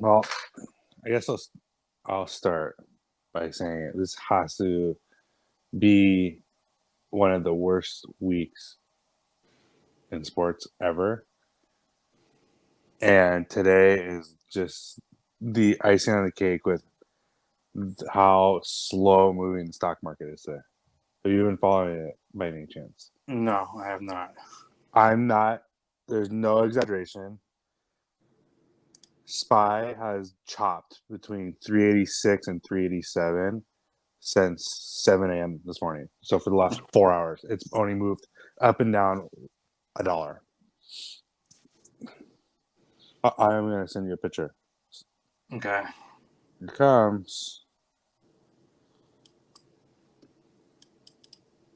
Well, I guess I'll start by saying this has to be one of the worst weeks in sports ever. And today is just the icing on the cake with how slow moving the stock market is today. Have you been following it by any chance? No, I have not. I'm not. There's no exaggeration. SPY has chopped between 386 and 387 since 7 a.m. this morning. So for the last 4 hours, it's only moved up and down $1. I'm going to send you a picture. Okay. Here it comes.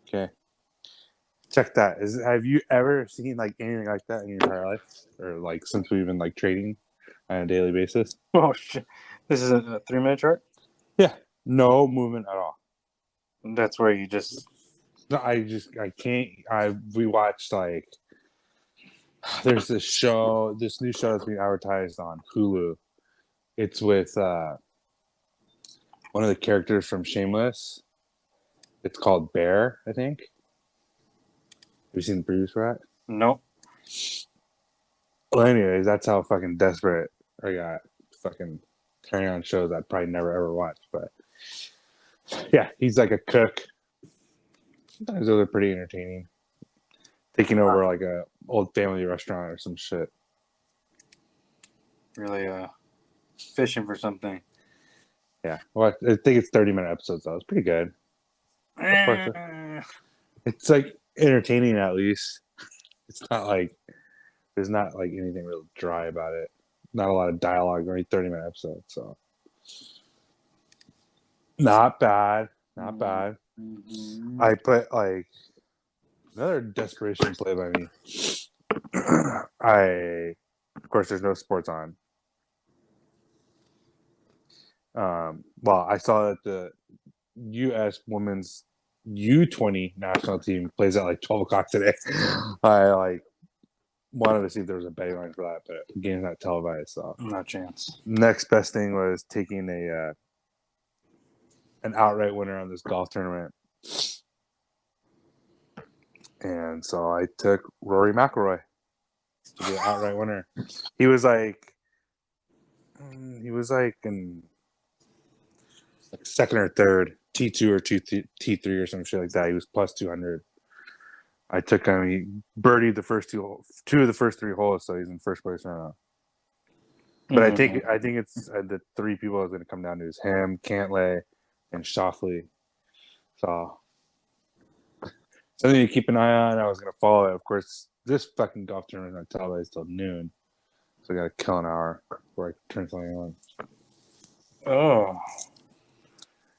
Okay. Check that. Have you ever seen like anything like that in your entire life? Or like since we've been like trading on a daily basis? Oh shit! This is a 3-minute chart. Yeah. No movement at all. That's where you just. No, I can't. We watched like there's this new show that's being advertised on Hulu. It's with one of the characters from Shameless. It's called Bear, I think. Have you seen the previews for that? Nope. Well, anyways, that's how fucking desperate I got. Fucking turning on shows I'd probably never ever watch. But yeah, he's like a cook. Sometimes those are pretty entertaining. Taking over like a old family restaurant or some shit. Really fishing for something. Yeah. Well, I think it's 30-minute episodes though. It's pretty good. Of course. It's like entertaining at least. It's not like there's not like anything real dry about it. Not a lot of dialogue. Only 30-minute episodes, so not bad. Not bad. Mm-hmm. I put like another desperation play by me. Of course, there's no sports on. Well, I saw that the U.S. women's U20 national team plays at like 12 o'clock today. I like wanted to see if there was a betting line for that, but the game's not televised, so No chance. next best thing was taking an outright winner on this golf tournament. And so I took Rory McIlroy to be an outright winner. He was like in like second or third, T2 or T3 or some shit like that. He was plus 200. I took him. He birdied the first two of the first 3 holes, so he's in first place right now. But I think it's the 3 people that's going to come down to is him, Cantlay, and Shoffley. So something to keep an eye on. I was going to follow it. Of course, this fucking golf tournament is not televised till noon, so I got to kill an hour before I turn something on. Oh.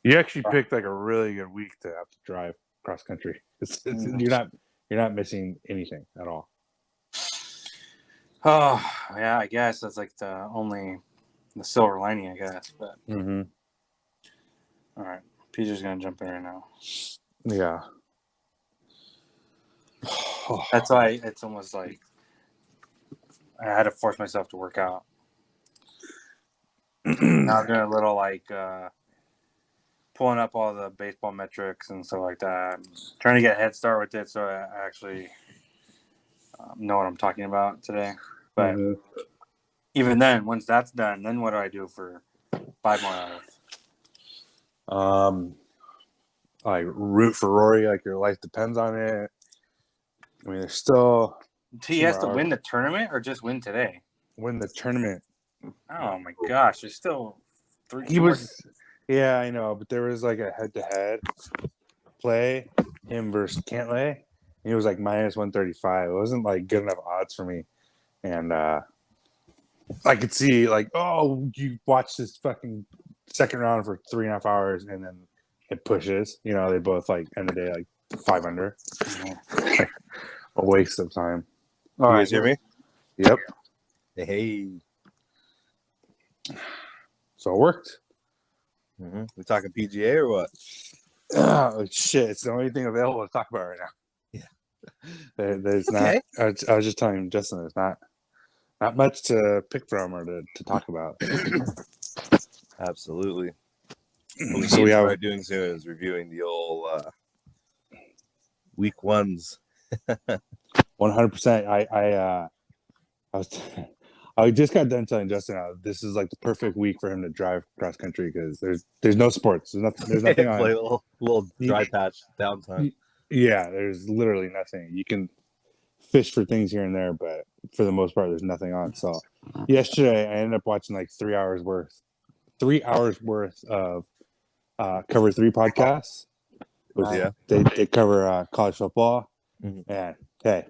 You actually picked like a really good week to have to drive cross country. You're not missing anything at all. Oh yeah, I guess that's like the silver lining, I guess. But all right, Peter's gonna jump in right now. Yeah. That's why it's almost like I had to force myself to work out. Now I'm doing a little like pulling up all the baseball metrics and stuff like that. I'm trying to get a head start with it, so I actually know what I'm talking about today. But even then, once that's done, then what do I do for 5 more hours? Like root for Rory, like your life depends on it. I mean, there's still. He has to win the tournament or just win today? Win the tournament. Oh my gosh, there's still 3. He was. Yeah, I know, but there was like a head-to-head play, him versus Cantlay. He was like minus 135. It wasn't like good enough odds for me, and I could see like, oh, you watch this fucking second round for 3.5 hours, and then it pushes. You know, they both like end the day like 5 under. A waste of time. All right, you guys hear me? Yep. Hey. So it worked. We talking PGA or what? Oh shit! It's the only thing available to talk about right now. Yeah. There's okay. not. I was just telling Justin, there's not not much to pick from or to talk about. Absolutely. What we So need we to have start doing soon is reviewing the old week ones. 100%. I was I just got done telling Justin this is like the perfect week for him to drive cross country because there's no sports. There's nothing on. Play a little dry patch downtime. Yeah, there's literally nothing. You can fish for things here and there, but for the most part, there's nothing on. So yesterday, I ended up watching like 3 hours worth of Cover 3 podcasts. Which Yeah. they cover college football, Mhm. and hey,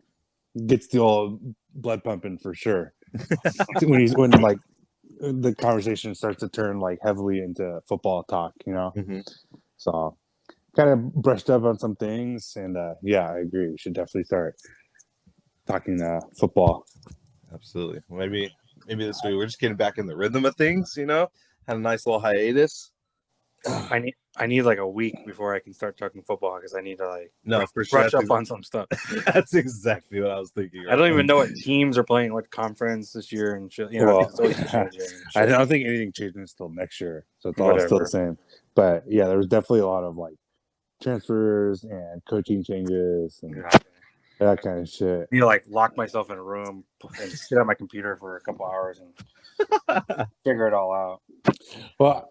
gets the old blood pumping for sure. when like the conversation starts to turn like heavily into football talk, Mhm. So kind of brushed up on some things, and yeah, I agree. We should definitely start talking football. Absolutely. Maybe this week we're just getting back in the rhythm of things. Had a nice little hiatus. I need like a week before I can start talking football because I need to For sure. brush up on some stuff. That's exactly what I was thinking. I don't even know what teams are playing, what conference this year, and shit. It's always changing. I don't think anything changes until next year, so it's all Whatever. still the same. But yeah, there was definitely a lot of like transfers and coaching changes and that kind of shit. I need to like lock myself in a room and sit on my computer for a couple hours and figure it all out. Well,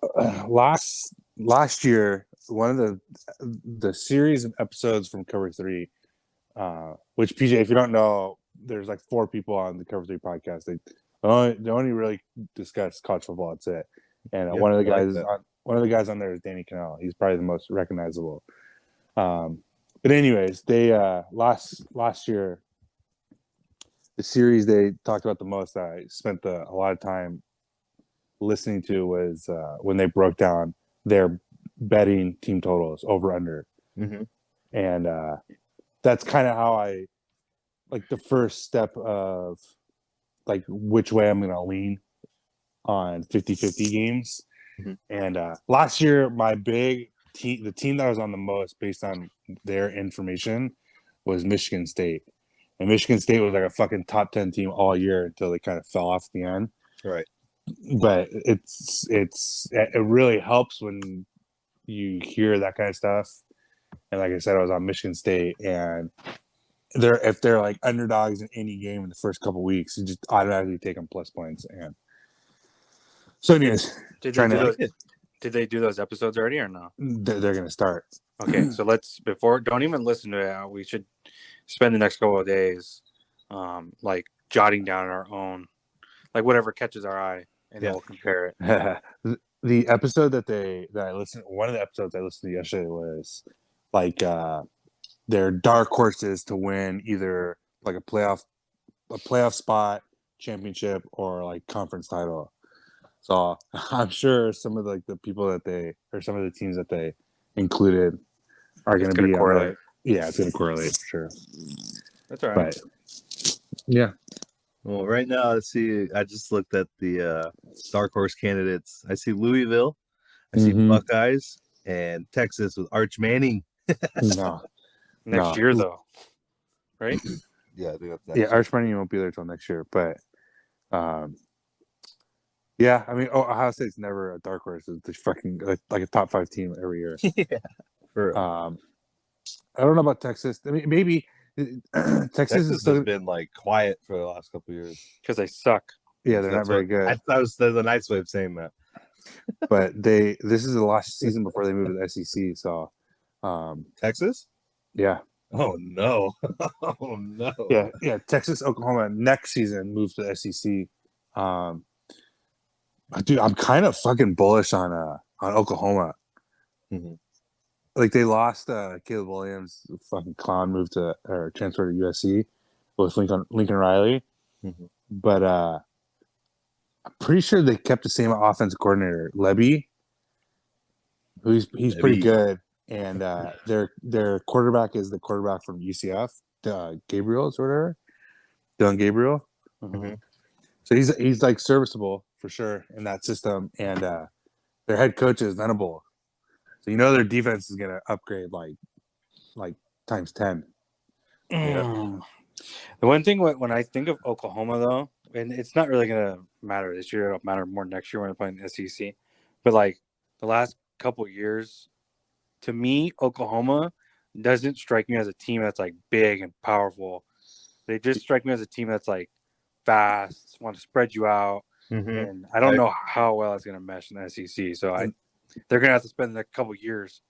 last year, one of the series of episodes from Cover 3, which PJ, if you don't know, there's like 4 people on the Cover 3 podcast. They only really discuss college football. That's it. And one of the guys on there is Danny Cannell. He's probably the most recognizable. But anyways, they last year, the series they talked about the most that I spent a lot of time listening to was when they broke down their betting team totals over under. Mm-hmm. And that's kind of how I like the first step of like which way I'm going to lean on 50-50 games. Mm-hmm. And last year, my big team, the team that I was on the most based on their information was Michigan State. And Michigan State was like a fucking top 10 team all year until they kind of fell off at the end. Right. But it really helps when you hear that kind of stuff. And like I said, I was on Michigan State, and if they're like underdogs in any game in the first couple weeks, you just automatically take them plus points. And so, anyways, did they do those episodes already or no? They're going to start. Okay, so don't even listen to it. We should spend the next couple of days, like jotting down our own, like whatever catches our eye, and then we'll compare it. The episode one of the episodes I listened to yesterday was like their dark horses to win either like a playoff spot, championship, or like conference title. So I'm sure some of like the people some of the teams that they included are going to be correlate. Yeah, it's going to correlate for sure. That's all right. But yeah. Well, right now, let's see. I just looked at the dark horse candidates. I see Louisville, I see Buckeyes, and Texas with Arch Manning. No. Next year, though, right? Yeah, I think that's next year. Arch Manning won't be there till next year, but yeah, I mean, Ohio State's never a dark horse. It's the fucking like a top 5 team every year. Yeah. I don't know about Texas. I mean, maybe Texas has been like quiet for the last couple of years because they suck. Yeah, they're not very good. There's a nice way of saying that. But this is the last season before they move to the SEC. So, Texas? Yeah. Oh no! Oh no! Yeah. Texas, Oklahoma next season moves to the SEC. Dude, I'm kind of fucking bullish on Oklahoma. Mm-hmm. Like they lost Caleb Williams, fucking clown, moved to or transferred to USC with Lincoln Riley. Mm-hmm. But I'm pretty sure they kept the same offensive coordinator, Lebby. He's pretty good, and their quarterback is the quarterback from UCF, Gabriel's or whatever, Dylan Gabriel. Mm-hmm. So he's like serviceable for sure in that system, and their head coach is Venable. So their defense is gonna upgrade like times 10. Yeah. The one thing when I think of Oklahoma though and it's not really gonna matter this year. It'll matter more next year when they're playing the SEC. But like the last couple years, to me, Oklahoma doesn't strike me as a team that's like big and powerful. They just strike me as a team that's like fast, want to spread you out, and I don't know how well it's gonna mesh in the SEC. So they're gonna have to spend a couple years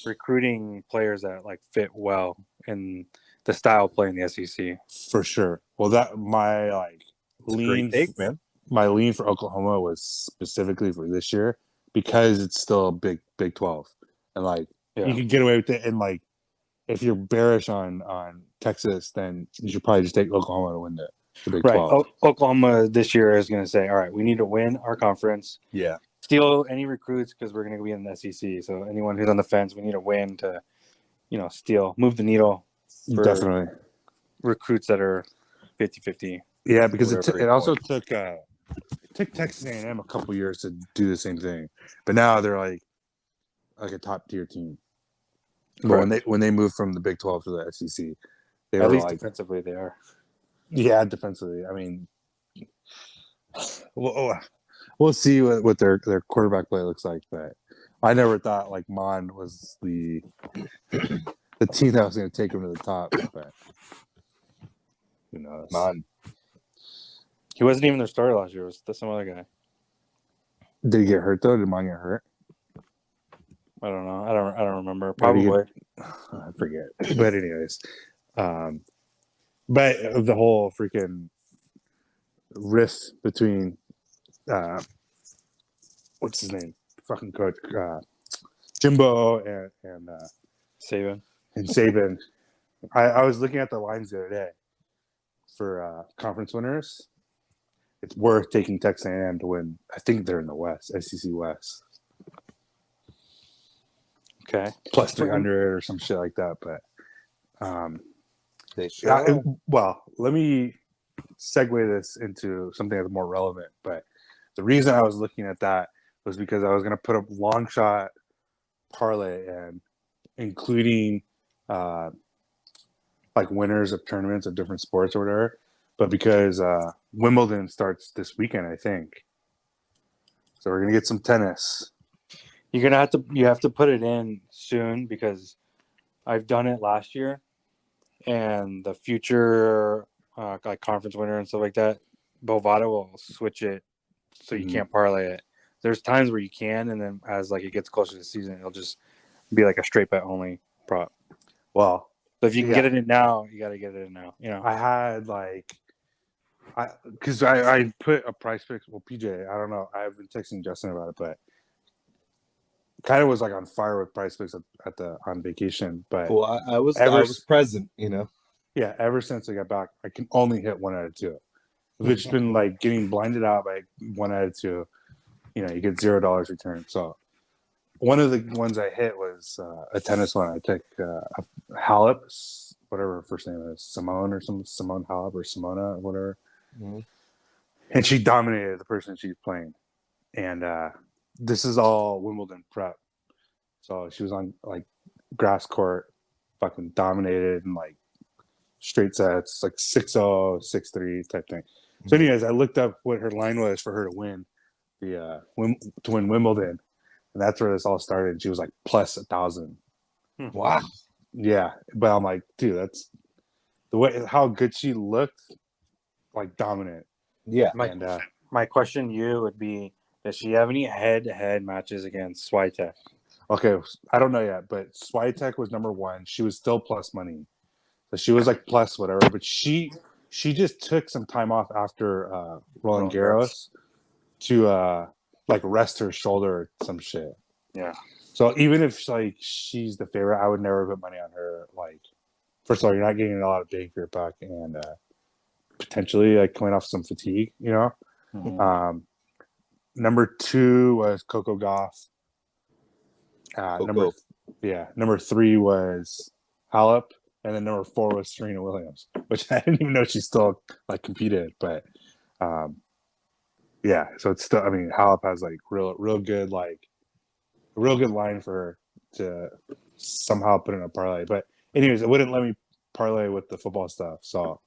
recruiting players that like fit well in the style of play in the SEC. For sure. Well, that my like lean take, man. My lean for Oklahoma was specifically for this year because it's still a Big 12, and like you can get away with it. And like if you're bearish on Texas, then you should probably just take Oklahoma to win the Big 12. Oklahoma this year is going to say, all right, we need to win our conference. Yeah. Steal any recruits because we're going to be in the SEC. So anyone who's on the fence, we need to win to, steal, move the needle. For Definitely. Recruits that are 50-50. Yeah, because it also took Texas A&M a couple years to do the same thing, but now they're like a top tier team. But when they moved from the Big 12 to the SEC, they at were least like defensively they are. Yeah, defensively. I mean, we'll see what their quarterback play looks like. But I never thought like Mon was the team that was going to take him to the top. But who knows? Mon. He wasn't even their starter last year. It was some other guy. Did he get hurt though? Did Mon get hurt? I don't know. I don't remember. Probably. I forget. But anyways, but the whole freaking rift between what's his name? Fucking coach Jimbo and Saban. And Saban. I was looking at the lines the other day for conference winners. It's worth taking Texas A&M to win. I think they're in the West, SEC West. Okay. Plus 300 or some shit like that. But they sure. Well, let me segue this into something that's more relevant. But the reason I was looking at that was because I was going to put a long shot parlay and including like winners of tournaments of different sports or whatever. But because Wimbledon starts this weekend, I think. So we're going to get some tennis. You have to put it in soon because I've done it last year, and the future like conference winner and stuff like that, Bovada will switch it so you can't parlay it. There's times where you can, and then as like it gets closer to the season, it'll just be like a straight bet only prop. Well, so if you can get it in now, you got to get it in now. I had like, because I put a price pick. Well, PJ, I don't know. I've been texting Justin about it, but kind of was like on fire with price picks on vacation. But I was present, Yeah, ever since I got back, I can only hit 1 out of 2. Which has been like getting blinded out by 1 out of 2. You get $0 return. So one of the ones I hit was a tennis one. I took Halep, whatever her first name is, Simone Halep or Simona or whatever. Mm-hmm. And she dominated the person she's playing. And this is all Wimbledon prep. So she was on like grass court, fucking dominated and like straight sets, like 6-0, 6-3 type thing. So anyways, I looked up what her line was for her to win to win Wimbledon. And that's where this all started. She was like plus 1,000. Wow. Yeah. But I'm like, dude, that's the way how good she looked, like dominant. Yeah. My question to you would be, does she have any head-to-head matches against Swiatek? Okay, I don't know yet, but Swiatek was number 1. She was still plus money. So she was like plus whatever, but she just took some time off after Roland Garros to like rest her shoulder or some shit. Yeah. So even if like she's the favorite, I would never put money on her. Like, first of all, you're not getting a lot of bang for your buck, and potentially like coming off some fatigue, Mm-hmm. Number 2 was Coco Gauff. Number 3 was Halep. And then number 4 was Serena Williams, which I didn't even know she still like competed. But yeah, so it's still. I mean, Halep has like real good line for her to somehow put in a parlay. But anyways, it wouldn't let me parlay with the football stuff. So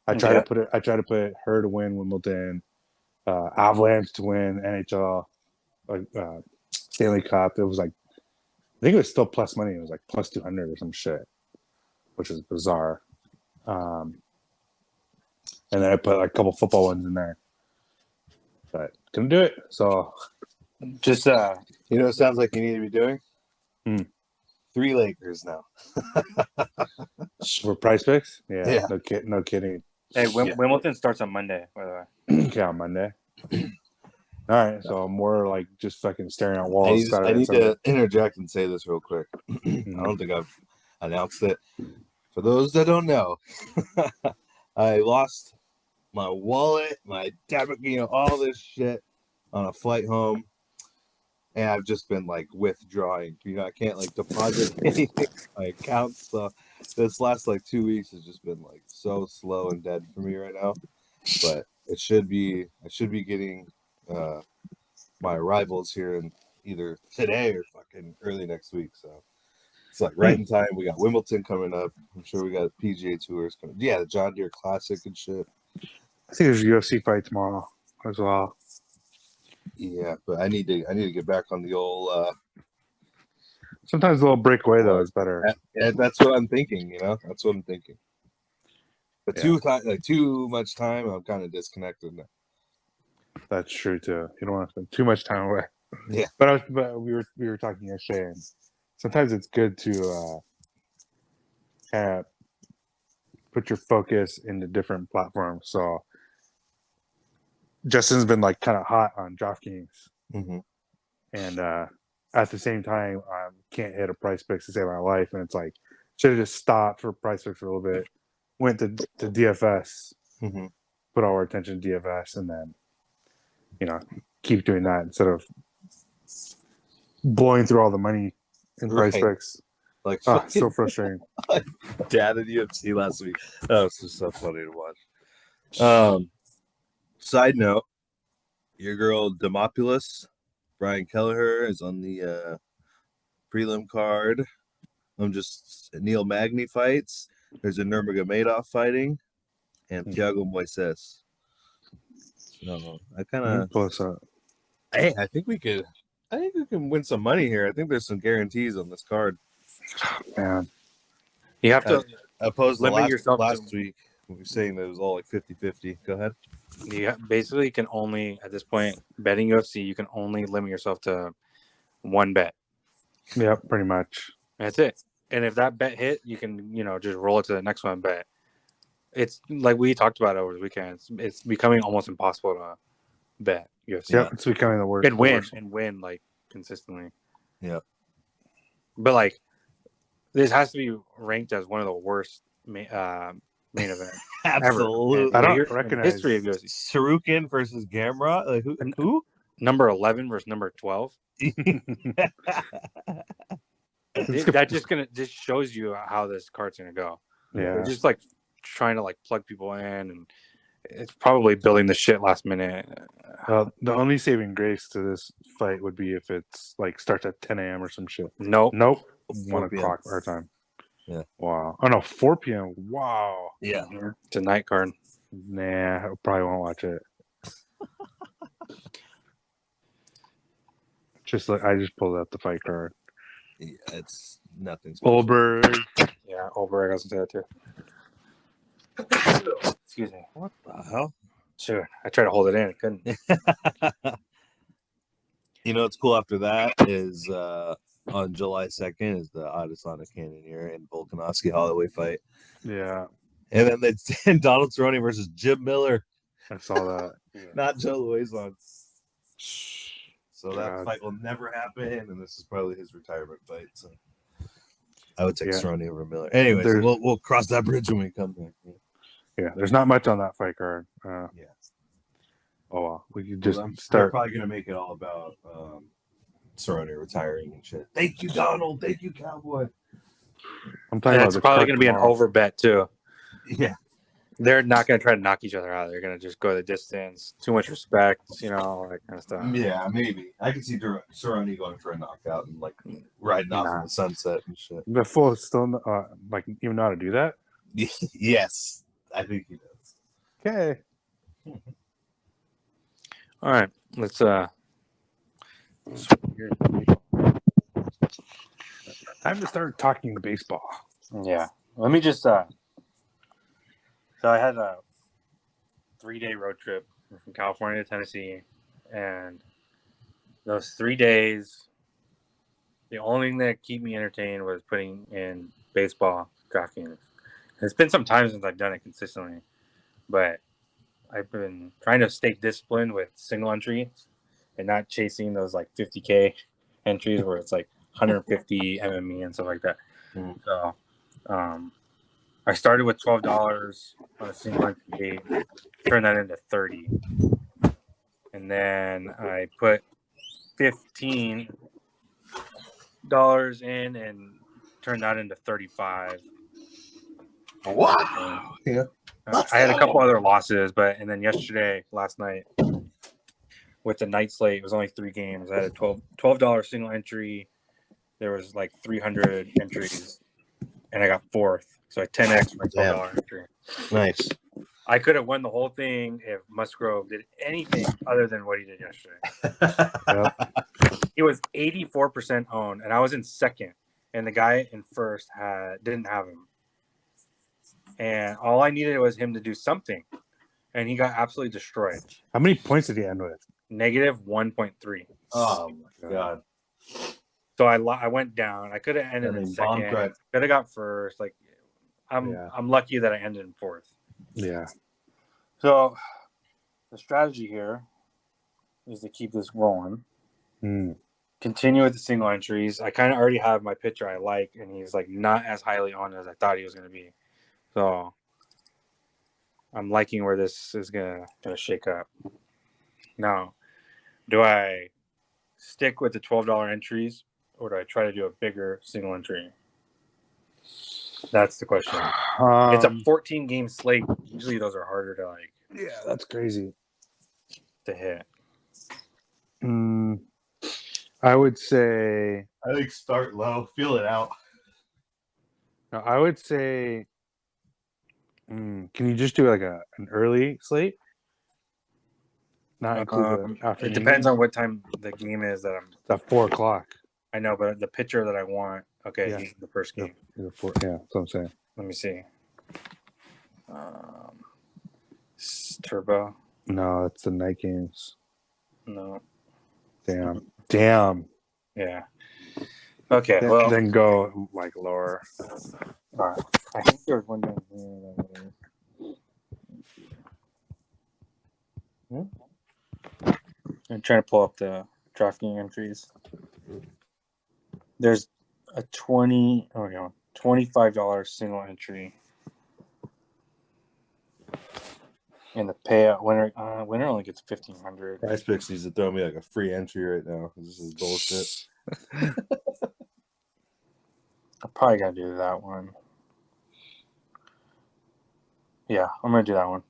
I tried to put her to win Wimbledon, Avalanche to win NHL, Stanley Cup. It was like, I think it was still plus money. It was like plus 200 or some shit, which is bizarre. And then I put like a couple football ones in there, but couldn't do it. So Just You know, what it sounds like you need to be doing 3 Lakers now. for price picks, Yeah. no kidding. hey, Wimbledon starts on Monday, by the way. Okay, on Monday. All right, so I'm more like just fucking staring at walls. I need to interject and say this real quick. I don't think I've announced it. For those that don't know, I lost my wallet, my debit, all this shit on a flight home. And I've just been like withdrawing. I can't like deposit anything in my account. So this last like 2 weeks has just been like so slow and dead for me right now. But I should be getting my arrivals here in either today or fucking early next week. So it's like right in time. We got Wimbledon coming up. I'm sure we got PGA Tours coming. Yeah, the John Deere Classic and shit. I think there's a UFC fight tomorrow as well. Yeah, but I need to get back on the old. Sometimes a little breakaway though is better. That's what I'm thinking. That's what I'm thinking. But too much time, I'm kind of disconnected now. That's true too. You don't want to spend too much time away. Yeah. But we were talking yesterday, and sometimes it's good to kind of put your focus into different platforms. So Justin's been like kind of hot on DraftKings, and at the same time, I can't hit a price picks to save my life, and it's like should have just stopped for price picks for a little bit, went to DFS, put all our attention to DFS, and then keep doing that instead of blowing through all the money in price picks. Like so frustrating. Dad at UFC last week. That was just so funny to watch. Side note, your girl Demopoulos, Brian Kelleher, is on the prelim card. Neil Magny fights. There's a Nurmagomedov fighting, and Thiago Moises. So I kind of close up. Hey, I think we can win some money here. I think there's some guarantees on this card. Man, You have to opposed to limit yourself last week. We were saying that it was all like 50-50. Go ahead. You basically can only, at this point, betting UFC, you can only limit yourself to one bet. Yeah, pretty much. That's it. And if that bet hit, you can, just roll it to the next one bet. It's like we talked about over the weekend. It's becoming almost impossible to bet UFC. Yeah, it's becoming the worst. And win like consistently. Yeah. But like, this has to be ranked as one of the worst main events. Absolutely. Ever. I don't recognize history of UFC. Sarukin versus Gamrot. Like who? Number 11 versus number 12. That just shows you how this card's gonna go. Yeah. They're just like trying to like plug people in, and it's probably building the shit last minute. The only saving grace to this fight would be if it's like starts at 10 a.m. or some shit. Nope. 1 o'clock our time. Yeah. Wow. Oh no, 4 p.m. Wow. Yeah. It's a night card. Nah, I probably won't watch it. I just pulled out the fight card. Yeah, it's nothing special. Olberg. Yeah, Olberg. I was gonna say that too. Excuse me. What the hell? Sure. I tried to hold it in. I couldn't. What's cool after that is on July 2nd is the Adesanya Cannonier and Volkanovski Holloway fight. Yeah. And then it's Donald Cerrone versus Jim Miller. I saw that. Not Joe Luizon. So God. that fight will never happen, and this is probably his retirement fight. So I would take Cerrone over Miller. Anyways, we'll cross that bridge when we come back. Yeah, there's not much on that fight card. Yeah. Oh well, we could just start. They're probably gonna make it all about Cerrone retiring and shit. Thank you, Donald. Thank you, Cowboy. I'm talking about it's probably going to be an over bet too. Yeah, they're not going to try to knock each other out. They're going to just go the distance. Too much respect, all that kind of stuff. Yeah, maybe. I can see Cerrone going for a knockout and like riding off in the sunset and shit. The fool is still even know how to do that. Yes, I think he does. Okay. All right, let's Time to start talking baseball. yeah. Let me just so I had a 3-day road trip from California to Tennessee, and those 3 days, the only thing that kept me entertained was putting in baseball DraftKings. It's been some time since I've done it consistently, but I've been trying to stay disciplined with single entries and not chasing those like 50K entries where it's like 150 MME and stuff like that. Mm. So I started with $12 on a single entry, turned that into 30, and then I put $15 in and turned that into 35. Wow. Yeah. I had a couple other losses, and then last night, with the night slate, it was only 3 games. I had a $12 single entry. There was like 300 entries, and I got 4th. So I 10x my $12 entry. Nice. I could have won the whole thing if Musgrove did anything other than what he did yesterday. Yep. He was 84% owned, and I was in second, and the guy in first didn't have him. And all I needed was him to do something, and he got absolutely destroyed. How many points did he end with? Negative 1.3. Oh my god. So I went down. I could have ended in second. Could have got first. Like I'm lucky that I ended in 4th. Yeah. So the strategy here is to keep this rolling. Continue with the single entries. I kind of already have my pitcher I like, and he's like not as highly on as I thought he was going to be. So I'm liking where this is gonna shake up. Now, do I stick with the $12 entries, or do I try to do a bigger single entry? That's the question. It's a 14-game slate. Usually those are harder to like. Yeah, that's crazy. To hit. I would say. I think start low, feel it out. No, I would say. Can you just do like an early slate? Not include the afternoon. It depends on what time the game is that I'm. It's at 4:00. I know, but the pitcher that I want. Okay, yeah. He's the first game. Yeah, that's what I'm saying. Let me see. Turbo. No, it's the night games. No. Damn. Yeah. Okay. Then go like lower. All right. I think there was one down here. I'm trying to pull up the DraftKings entries. There's a $25 single entry. And the payout winner only gets $1,500. Price Picks needs to throw me like a free entry right now. This is bullshit. I'm probably gonna do that one. Yeah, I'm gonna do that one.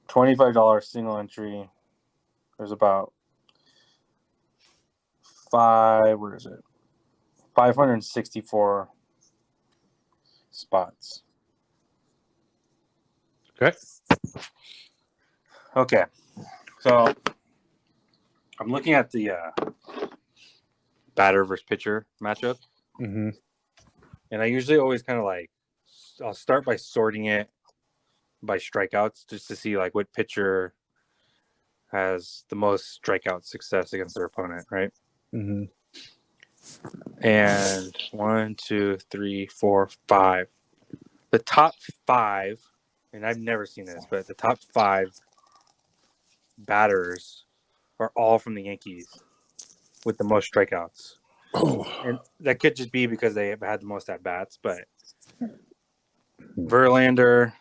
$25 single entry. There's about 564 spots. Okay. So I'm looking at the batter versus pitcher matchup. Mm-hmm. And I usually always kind of like, I'll start by sorting it by strikeouts just to see like what pitcher has the most strikeout success against their opponent, right? Mm-hmm. And 1, 2, 3, 4, 5. The top 5, and I've never seen this, but the top 5 batters are all from the Yankees with the most strikeouts. Oh. And that could just be because they have had the most at bats, but Verlander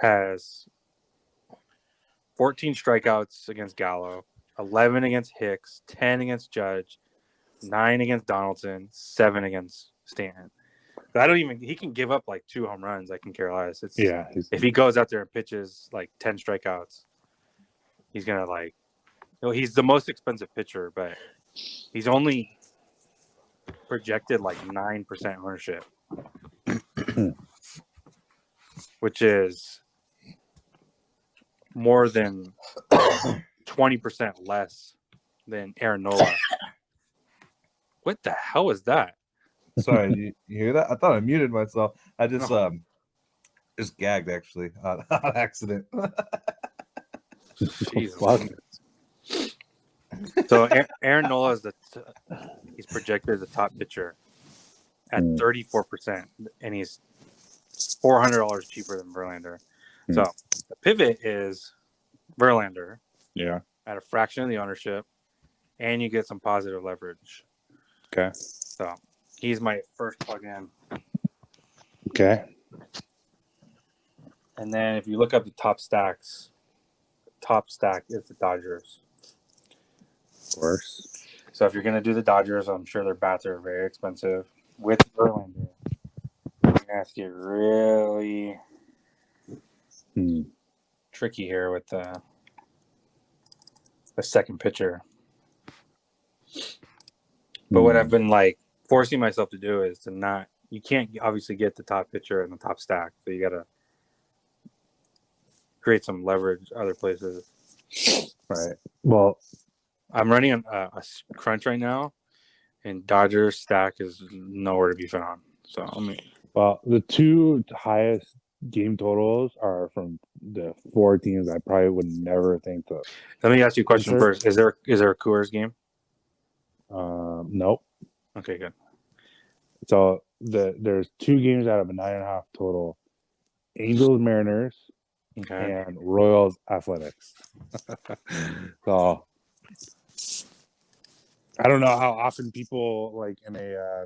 has 14 strikeouts against Gallo, 11 against Hicks, 10 against Judge, 9 against Donaldson, 7 against Stanton. He can give up like 2 home runs. I can care less. If he goes out there and pitches like 10 strikeouts, he's gonna like. He's the most expensive pitcher, but he's only projected like 9% ownership. which is more than 20% less than Aaron Nola. What the hell is that? Sorry, you hear that? I thought I muted myself. I just No. just gagged actually on accident. Jesus. Fuck. So Aaron Nola is he's projected as the top pitcher at 34%, and he's $400 cheaper than Verlander. So the pivot is Verlander Yeah. at a fraction of the ownership, and you get some positive leverage. Okay. So he's my first plug-in. Okay. And then if you look up the top stacks, the top stack is the Dodgers. Of course. So if you're going to do the Dodgers, I'm sure their bats are very expensive. With Verlander, you're going to have to get really tricky here with the second pitcher. But what I've been like forcing myself to do is to not, you can't obviously get the top pitcher and the top stack. So you got to create some leverage other places. Right. Well, I'm running a crunch right now, and Dodgers stack is nowhere to be found. So well, the two highest game totals are from the four teams I probably would never think to. Let me ask you a question Answer? first. Is there a Coors game? Nope. Okay, good. So there's two games out of a 9.5 total: Angels Mariners Okay. and Royals Athletics. So I don't know how often people like in a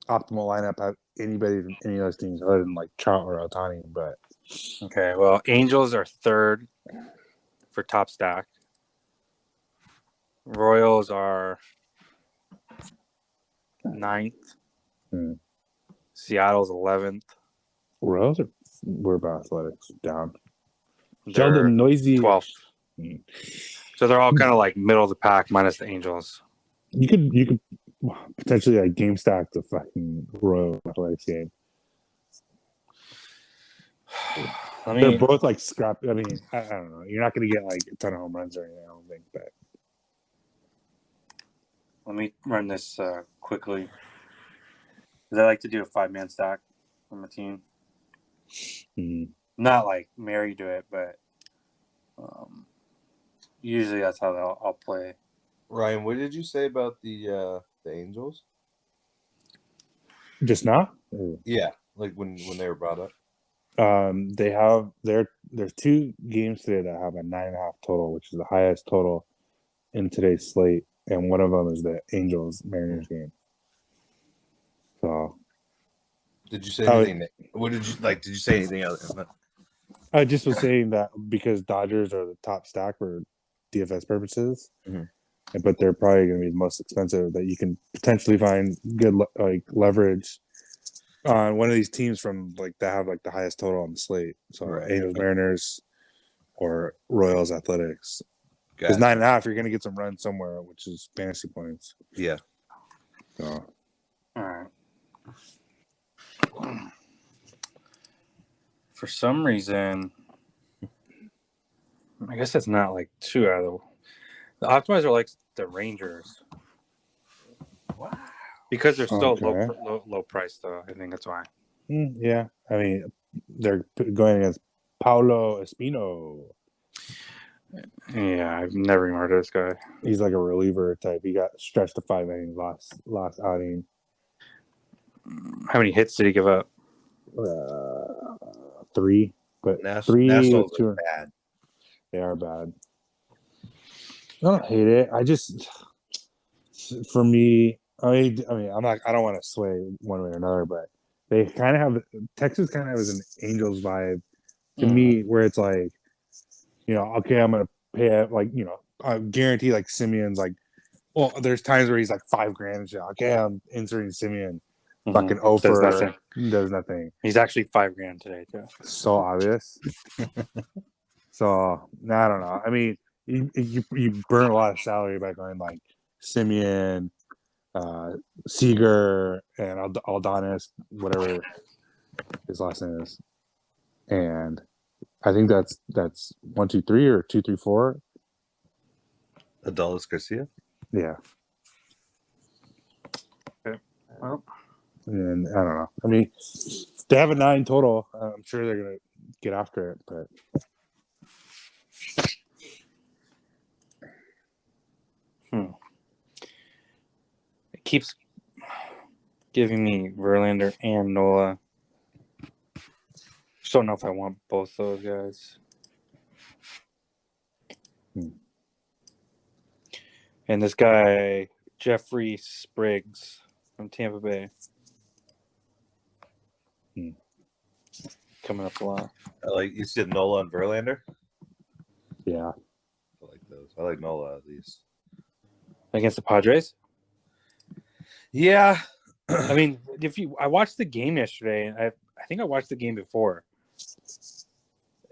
optimal lineup have anybody from any of those teams other than like Trout or Ohtani, but Okay. Well, Angels are third for top stack. Royals are ninth. Seattle's 11th. Royals we're about Athletics down. They're Sheldon Noisy 12th. So they're all kind of like middle of the pack minus the Angels. You could potentially like game stack the fucking Royal Athletics game. They're both like scrap. I mean, I don't know. You're not going to get like a ton of home runs or anything, I don't think. But let me run this quickly. Because I like to do a 5-man stack from a team. Not like married to it, but usually that's how I'll play. Ryan, what did you say about the Angels? Just now? Yeah, like when they were brought up. They have there's two games today that have a 9.5 total, which is the highest total in today's slate, and one of them is the Angels Mariners game. So, did you say anything? What did you like? Did you say anything else? I just was saying that because Dodgers are the top stack for DFS purposes, but they're probably going to be the most expensive. That you can potentially find good like leverage on one of these teams from like that have like the highest total on the slate. So Angels, Mariners, or Royals Athletics. Because 9.5, you're going to get some runs somewhere, which is fantasy points. Yeah. So. All right. For some reason, I guess it's not like too out of the optimizer likes the Rangers. Wow. Because they're still low price, though. I think that's why. Yeah. I mean, they're going against Paulo Espino. Yeah, I've never even heard of this guy. He's like a reliever type. He got stretched to 5 innings last outing. How many hits did he give up? 3. But Nationals are bad. They are bad. I don't hate it. I just, for me, I mean, I don't want to sway one way or another, but they kind of have Texas kind of has an Angels vibe to me, where it's like, you know, okay, I'm gonna pay it, like, you know, I guarantee like Simeon's like, well, there's times where he's like $5,000 and shit. Okay, I'm inserting Simeon, fucking over does nothing. He's actually $5,000 today too. So obvious. So I don't know. I mean, you burn a lot of salary by going like Simeon, Seager, and Aldonis, whatever his last name is. and I think that's 1, 2, 3 or 2, 3, 4. Adolis Garcia. Yeah, Well, and I don't know. I mean, they have a 9 total. I'm sure they're gonna get after it, but it keeps giving me Verlander and Nola. Just don't know if I want both those guys. And this guy, Jeffrey Spriggs from Tampa Bay. Coming up a lot. You said Nola and Verlander. yeah, I like those. I like Nola at least. Against the Padres? Yeah. I mean, I watched the game yesterday, and I think I watched the game before.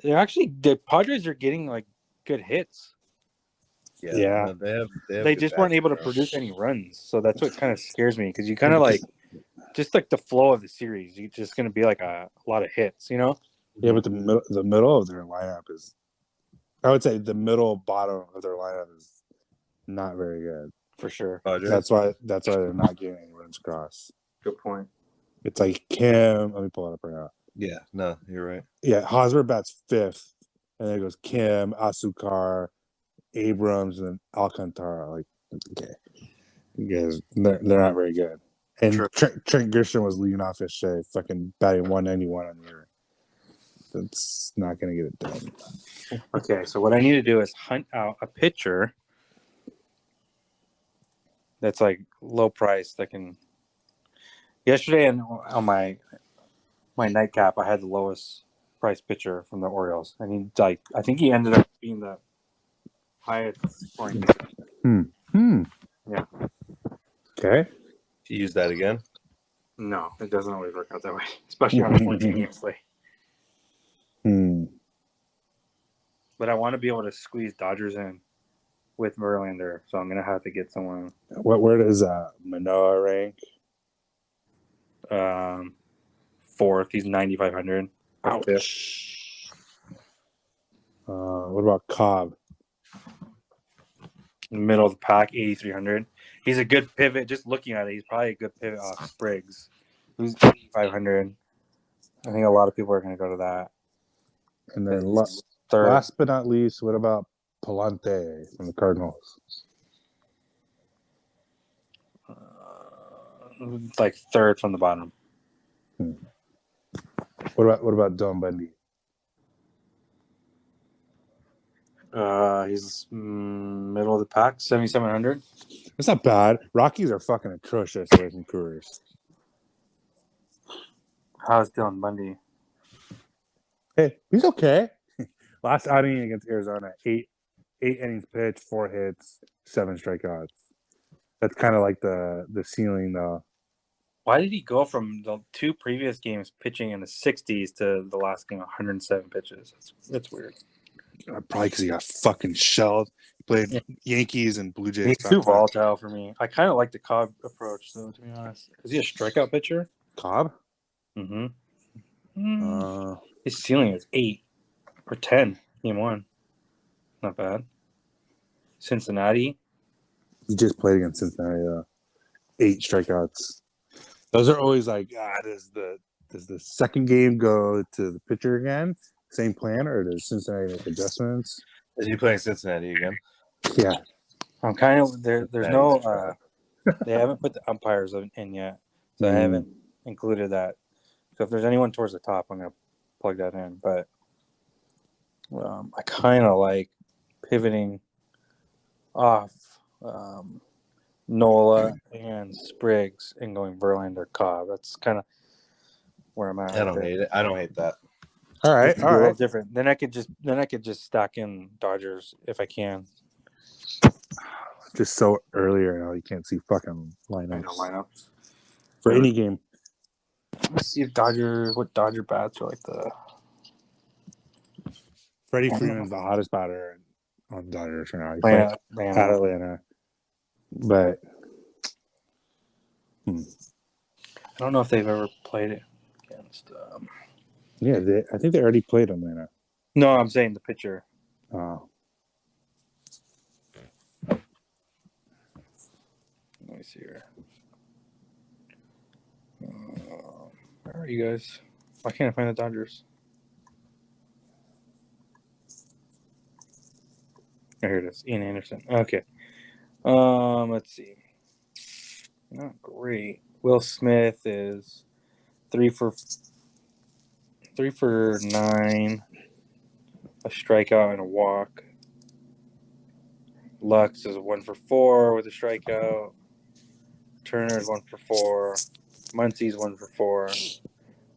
The Padres are getting like good hits. Yeah. No, they have They good just weren't able to bats, produce any runs, so that's what kind of scares me because you kind of like just like the flow of the series. You're just going to be like a lot of hits, you know? yeah. But the middle of their lineup is, I would say, the middle bottom of their lineup is not very good. For sure. Padres. That's why they're not getting any runs across. Good point. It's like Kim. Let me pull it up right now. Yeah, no, you're right. Yeah, Hosmer bats 5th, and then it goes Kim, Asukar, Abrams, and Alcantara. Like, okay, you guys, they're not very good. And True. Trent Grisham was leading off yesterday, fucking batting 191 on the year. That's not gonna get it done. Okay, so what I need to do is hunt out a pitcher that's like low price that can. Yesterday on my nightcap, I had the lowest price pitcher from the Orioles, and I think he ended up being the highest scoring pitcher. Yeah. Okay. You use that again? No, it doesn't always work out that way, especially on a 14-game slate. But I want to be able to squeeze Dodgers in with Verlander, so I'm gonna have to get someone. Where does Manoa rank? 4th. He's 9,500. Ouch. What about Cobb? Middle of the pack, 8,300. He's a good pivot. Just looking at it, he's probably a good pivot off Spriggs, who's 8,500. I think a lot of people are going to go to that. And then third, last but not least, what about Palante from the Cardinals? like 3rd from the bottom. What about Dylan Bundy? He's middle of the pack, 7,700. It's not bad. Rockies are fucking atrocious away from Coors. How's Dylan Bundy? Hey, he's okay. Last outing against Arizona, 8 innings pitched, 4 hits, 7 strikeouts. That's kind of like the ceiling, though. Why did he go from the 2 previous games pitching in the 60s to the last game 107 pitches? That's weird. Probably because he got fucking shelled. He played Yankees and Blue Jays. He's too volatile for me. I kind of like the Cobb approach, though, to be honest. Is he a strikeout pitcher? Cobb? Mm-hmm. His ceiling is 8 or 10 game 1. Not bad. Cincinnati. He just played against Cincinnati. 8 strikeouts. Those are always like, does the second game go to the pitcher again? Same plan, or does Cincinnati make adjustments? Is he playing Cincinnati again? Yeah. I'm kind of there. There's no. They haven't put the umpires in yet, so I haven't included that. So if there's anyone towards the top, I'm gonna plug that in. But I kind of like pivoting off Nola and Spriggs and going Verlander Cobb. That's kind of where I'm at. I don't hate it. I don't hate that. All right. A little different. Then I could just stack in Dodgers if I can. Just so earlier now, you can't see fucking lineups for any game. Let's see if what Dodger bats are like the. Freddie Freeman's the hottest batter on Dodgers right now. He's Atlanta. at Atlanta. But I don't know if they've ever played it against. Yeah, I think they already played Atlanta. No, I'm saying the pitcher. Oh, Let me see here. Where are you guys? Why can't I find the Dodgers? Oh, here it is. Ian Anderson. Okay. Let's see. Not great. Will Smith is 3 for 9, a strikeout and a walk. Lux is 1 for 4 with a strikeout. Turner is 1 for 4. Muncie's 1 for 4.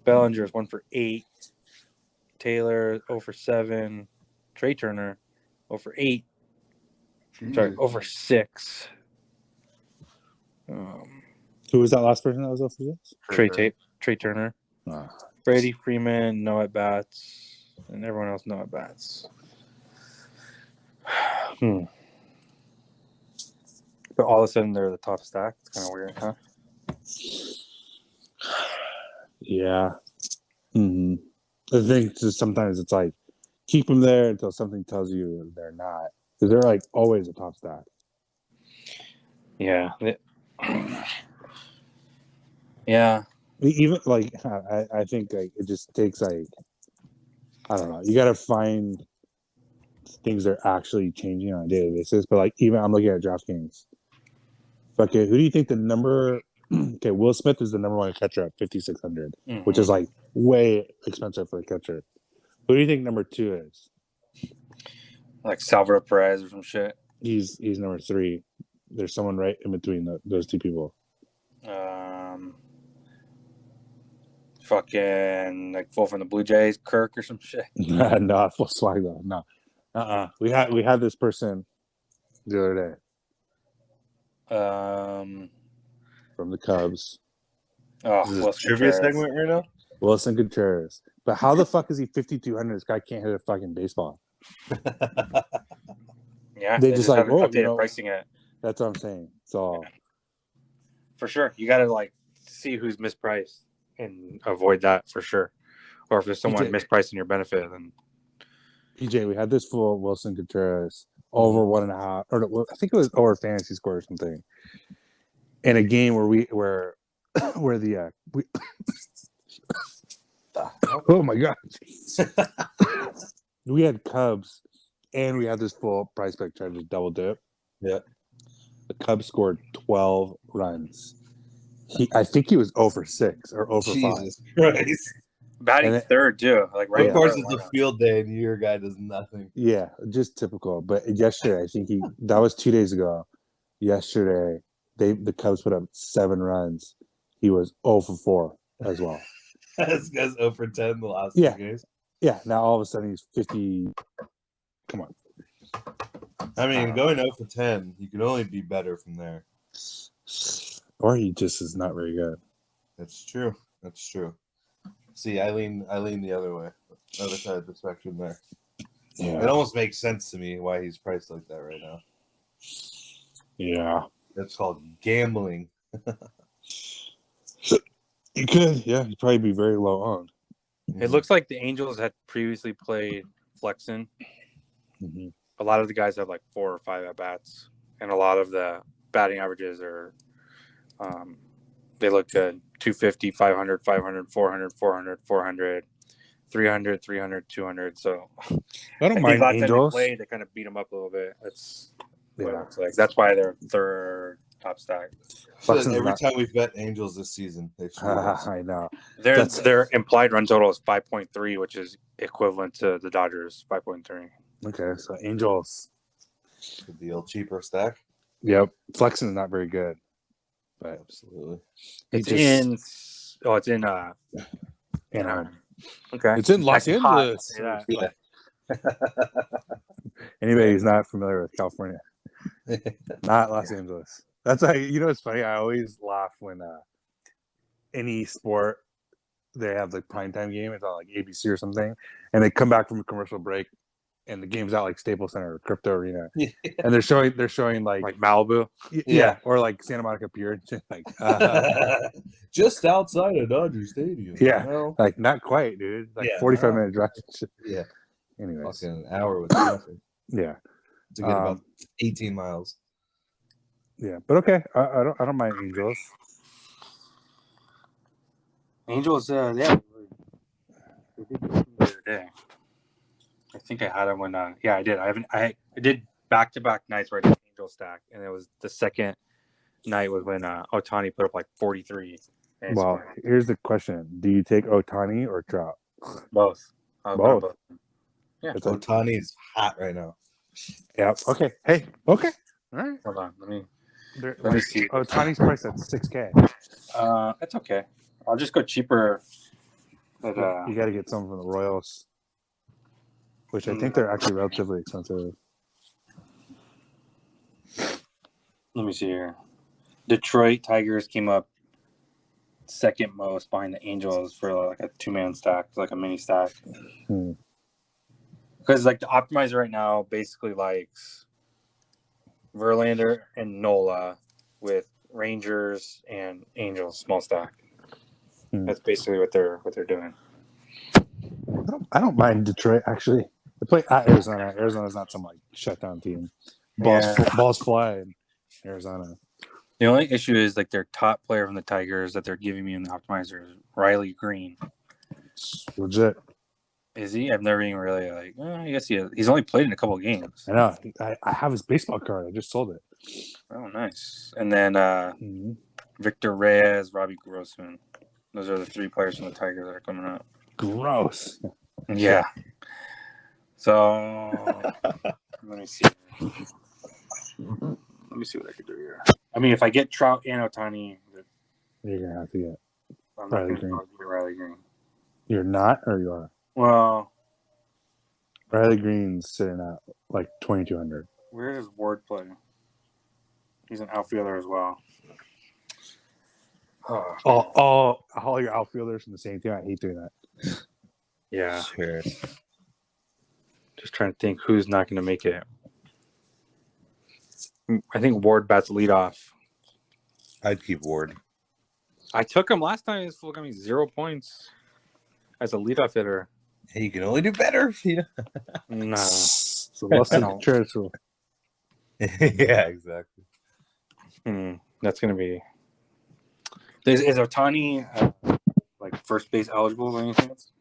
Bellinger is 1 for 8. Taylor 0 for 7. Trey Turner 0 for 8. Sorry, Jesus. 0 for 6. who was that last person that was off for this? Trey Turner. Ah. Brady Freeman, no at bats, and everyone else no at bats. But all of a sudden they're the top stack. It's kind of weird, huh? Yeah. Mm-hmm. I think just sometimes it's like keep them there until something tells you they're not, because they're like always a top stack. Yeah. Yeah. Even like I think like it just takes like I don't know. You got to find things that are actually changing on a daily basis. But like even I'm looking at DraftKings. Okay, who do you think the number? Okay, Will Smith is the number one catcher at 5,600, which is like way expensive for a catcher. Who do you think number 2 is? Like Salvador Perez or some shit. He's number 3. There's someone right in between those two people. Fucking like full from the Blue Jays, Kirk or some shit. No, full swag though. No, we had this person the other day from the Cubs. This is a trivia segment right now. Wilson Contreras. But how the fuck is he 5,200? This guy can't hit a fucking baseball. Yeah, they just like updated pricing it. That's what I'm saying. So for sure, you got to like see who's mispriced and avoid that for sure. Or if there's someone mispriced in your benefit, then PJ, we had this full Wilson Contreras over 1.5, or I think it was over fantasy score or something, in a game where the oh my god, we had Cubs and we had this full price pick trying to double dip. Yeah, the Cubs scored 12 runs. I think he was 0 for 6 or 0 for 5. Jesus Christ. Batting third too. Like right. Of course, it's a field day, and your guy does nothing. Yeah, just typical. But yesterday, I think that was 2 days ago. Yesterday, the Cubs put up 7 runs. He was 0 for 4 as well. This guy's 0 for 10 the last 2 games. Yeah. Now all of a sudden he's 50. Come on. I mean, going 0 for 10, you can only be better from there. Or he just is not very good. That's true. See, I lean the other way, other side of the spectrum there. Yeah. It almost makes sense to me why he's priced like that right now. Yeah. That's called gambling. He could, yeah. He'd probably be very low on. It looks like the Angels had previously played Flexen. Mm-hmm. A lot of the guys have like 4 or 5 at bats, and a lot of the batting averages are, they look good. 250, 500, 500, 400, 400, 400, 300, 300, 200. So I don't mind Angels. They kind of beat them up a little bit. That's what it looks like. That's why they're third top stack. Every time we've bet Angels this season, I know. Their implied run total is 5.3, which is equivalent to the Dodgers 5.3. Okay, so Angels could be a cheaper stack. Yep, Flexen is not very good, but absolutely, it's in Anaheim. Okay, it's in Los Angeles. Yeah. Anybody who's not familiar with California, not Los Angeles. That's like, it's funny. I always laugh when any sport they have like primetime game. It's on like ABC or something, and they come back from a commercial break, and the game's out like Staples Center or Crypto Arena, Yeah. and they're showing like Malibu. yeah, or like Santa Monica Pier, and shit, like Just outside of Dodger Stadium. Yeah. Well, like not quite, dude. Like Yeah, 45-minute drive. yeah. Anyways, Fucking hour with traffic yeah, to get about 18 miles. yeah, but okay, I don't mind Angels. Angels, yeah. We did the other day. I think I had it when. Yeah, I did. I did back-to-back nights where I did Angel stack, and it was the second night was when Otani put up like 43. And Well, here's the question: do you take Otani or Trout? both. Both. Yeah. It's like, Otani is hot right now. yeah. Okay. Hey. Okay. All right. Hold on. Let me Like, see. Otani's price at $6K. That's okay. I'll just go cheaper. But You got to get some from the Royals, which I think they're actually relatively expensive. let me see here. Detroit Tigers came up second most behind the Angels for like a 2-man stack, like a mini stack. Because like the optimizer right now basically likes Verlander and Nola with Rangers and Angels small stack. That's basically what they're doing. I don't mind Detroit actually. They play at Arizona. Arizona's not some like shutdown team. Balls fly in Arizona. The only issue is like their top player from the Tigers that they're giving me in the optimizer is Riley Green. It's legit. Is he? I've never even really like. I guess he's only played in a couple of games. I know. I have his baseball card. I just sold it. Oh, nice. And then Victor Reyes, Robbie Grossman. Those are the 3 players from the Tigers that are coming up. Gross. Yeah. So let me see. Let me see what I could do here. I mean, if I get Trout and Otani, You're gonna have to get. I'm Riley not Green. going to get Riley Green. You're not, or you are. Well, Riley Green's sitting at like 2,200. where does Ward play? He's an outfielder as well. All your outfielders from the same team. I hate doing that. Yeah. Sure. Just trying to think who's not going to make it. I think Ward bats leadoff. I'd keep Ward. I took him last time. He's got me 0 points as a leadoff hitter. Hey, you can only do better if you. No. It's the Los Angeles rule. Yeah, exactly. That's going to be. Is Otani like first base eligible by any chance?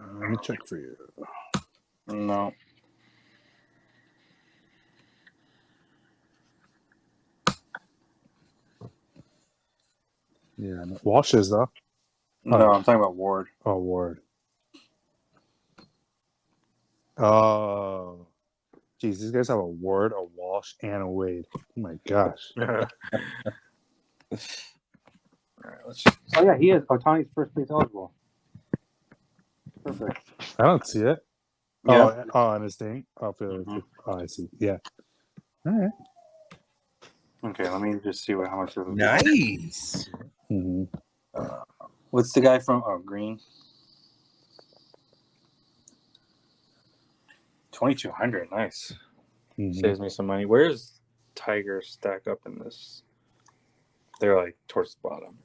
Let me check for you. No. Yeah, no. Walsh is though. No, I'm talking about Ward. Oh, Ward. Oh, geez, these guys have a Ward, a Walsh, and a Wade. Oh my gosh. All right, let's. Oh yeah, he is. Otani's first base eligible. Perfect. I don't see it. Yeah. Oh, on his thing. Oh, I see. Yeah. All right. Okay, let me just see how much. Nice. Mm-hmm. What's the guy from? Oh, Green. 2,200. Nice. Mm-hmm. Saves me some money. Where's Tiger stack up in this? They're like towards the bottom.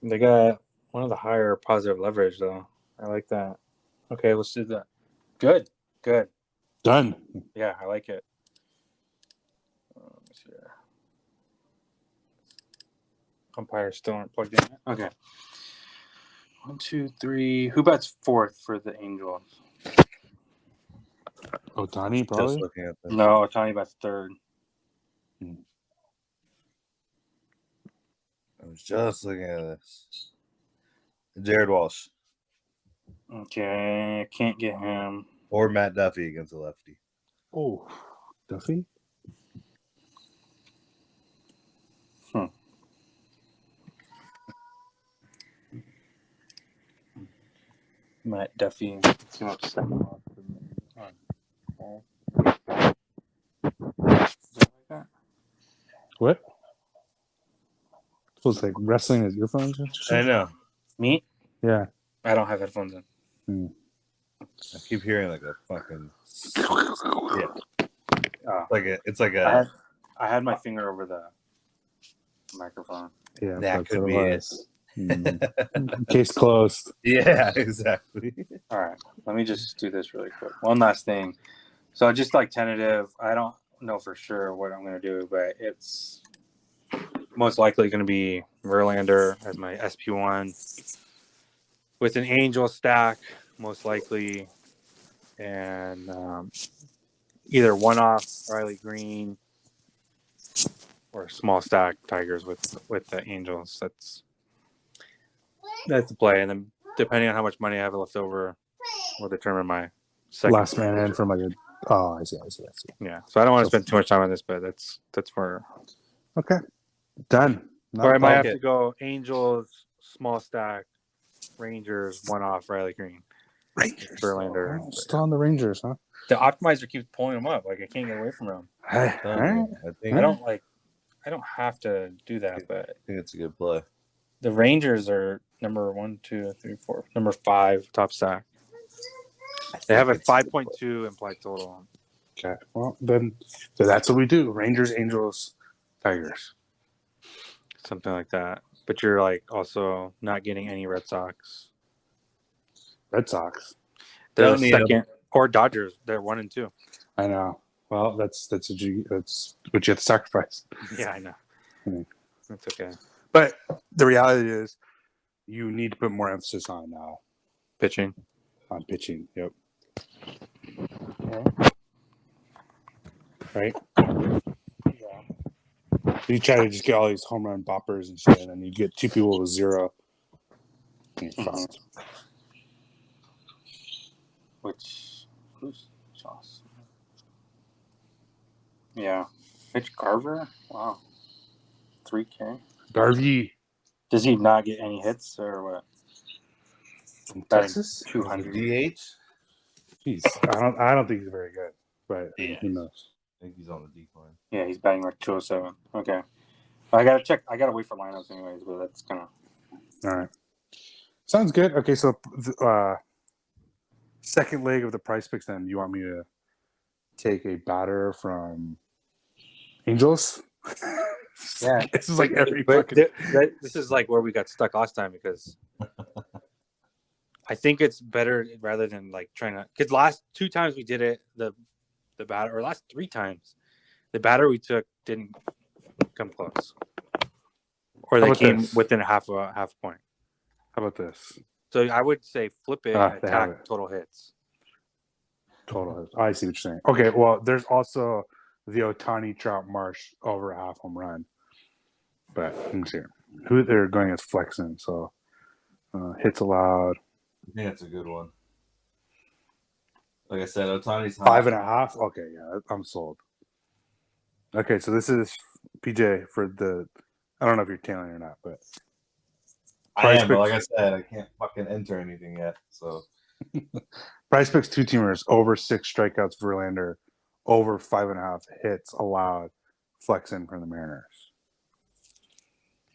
They got one of the higher positive leverage though. I like that. Okay, let's do that. Good. Done. Yeah, I like it. Let me see here. Umpires still aren't plugged in. Okay. 1, 2, 3. Who bats fourth for the Angels? Otani, probably. Just looking at this. No, Otani bats third. I was just looking at this. Jared Walsh Okay, can't get him. or Matt Duffy against a lefty. Oh, Duffy. Matt Duffy. Came up second. What? So it's like wrestling his earphones. I know. Me? Yeah. I don't have headphones in. I keep hearing like a fucking Oh, it's like I had my finger over the microphone. Yeah, That that's could what be it it. was. Case closed. yeah, exactly. All right, let me just do this really quick. One last thing. So just like tentative, I don't know for sure what I'm going to do, but it's most likely going to be Verlander as my SP1 with an Angel stack, most likely, and either one-off Riley Green or small stack Tigers with the Angels. That's the play, and then depending on how much money I have left over, will determine my second Last man in from like a. Oh, I see. Yeah, so I don't want to spend too much time on this, but that's where. Okay, done. Not Or a I might have problem. to go Angels, small stack, Rangers, one-off Riley Green, Rangers. Verlander. Oh, still on the Rangers, huh? The optimizer keeps pulling them up. Like I can't get away from them. Hey, all right. I I don't have to do that, but think it's a good play. the Rangers are number 1, 2, 3, 4, number 5 top stack. They have a 5.2 implied total. Okay. Well, then, so that's what we do: Rangers, Angels, Tigers. Something like that. But you're like also not getting any Red Sox. Red Sox. They're Don't the need second, or Dodgers. They're 1 and 2. I know. Well, that's what you have to sacrifice. Yeah, I know. That's okay. But the reality is, you need to put more emphasis on Pitching. pitching. Yep. Right. Yeah. You try to just get all these home run boppers and shit, and then you get 2 people with 0. You're fucked. Who's Joss? Yeah. Mitch Garver? Wow. 3K. Garvey Does he not get any hits or what? from Batting Texas. 200. DH. I don't think he's very good, but who knows? I think he's on the decline. Yeah, he's batting like 207. Okay. I gotta check. I gotta wait for lineups anyways, but that's kind of. All right. Sounds good. Okay, so second leg of the price picks. Then you want me to take a batter from Angels? Yeah, This is like every but fucking. this is like where we got stuck last time because I think it's better rather than like trying to. Because last 2 times we did it, the batter, or last 3 times, the batter we took didn't come close, or they came within half a point. How about this? So I would say flip it, and attack total hits. Total hits. I see what you're saying. Okay, well, there's also the Ohtani Trout Marsh over a half home run. But let me see who they're going as flexing. So hits allowed. I think that's a good one. Like I said, Otani's 5.5. Okay, yeah, I'm sold. Okay, so this is PJ for the. I don't know if you're tailing or not, but I am. But like I said, I can't fucking enter anything yet. So price picks 2 teamers over 6 strikeouts. Verlander over 5.5 hits allowed. Flexing from the Mariners.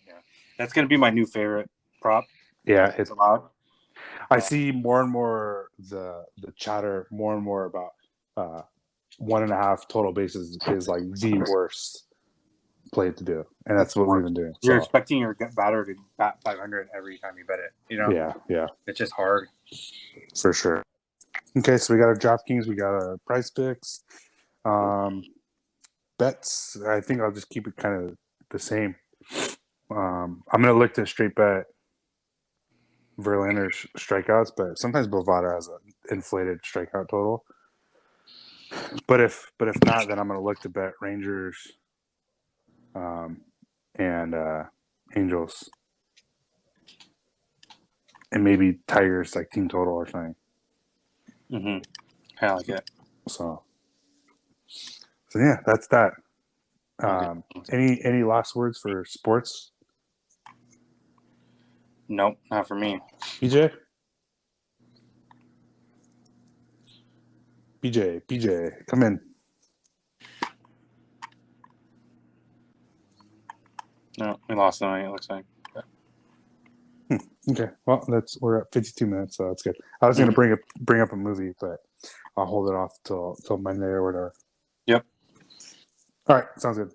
Yeah, that's gonna be my new favorite prop. Yeah, it's allowed. I see more and more the chatter more and more about 1.5 total bases is like the worst play to do, and that's what we've been doing. You're expecting your batter to bat 500 every time you bet it. You know? Yeah. It's just hard. For sure. Okay, so we got our DraftKings, we got our price picks. Bets, I think I'll just keep it kind of the same. I'm going to look to straight bet Verlander's strikeouts, but sometimes Bovada has an inflated strikeout total. But if not, then I'm going to look to bet Rangers and Angels. And maybe Tigers, like team total or something. I like it. So yeah, that's that. Any last words for sports? Nope, not for me. BJ, come in. No, we lost tonight, it looks like. Okay. Well, we're at 52 minutes, so that's good. I was going to bring up a movie, but I'll hold it off till Monday or whatever. Yep. All right. Sounds good.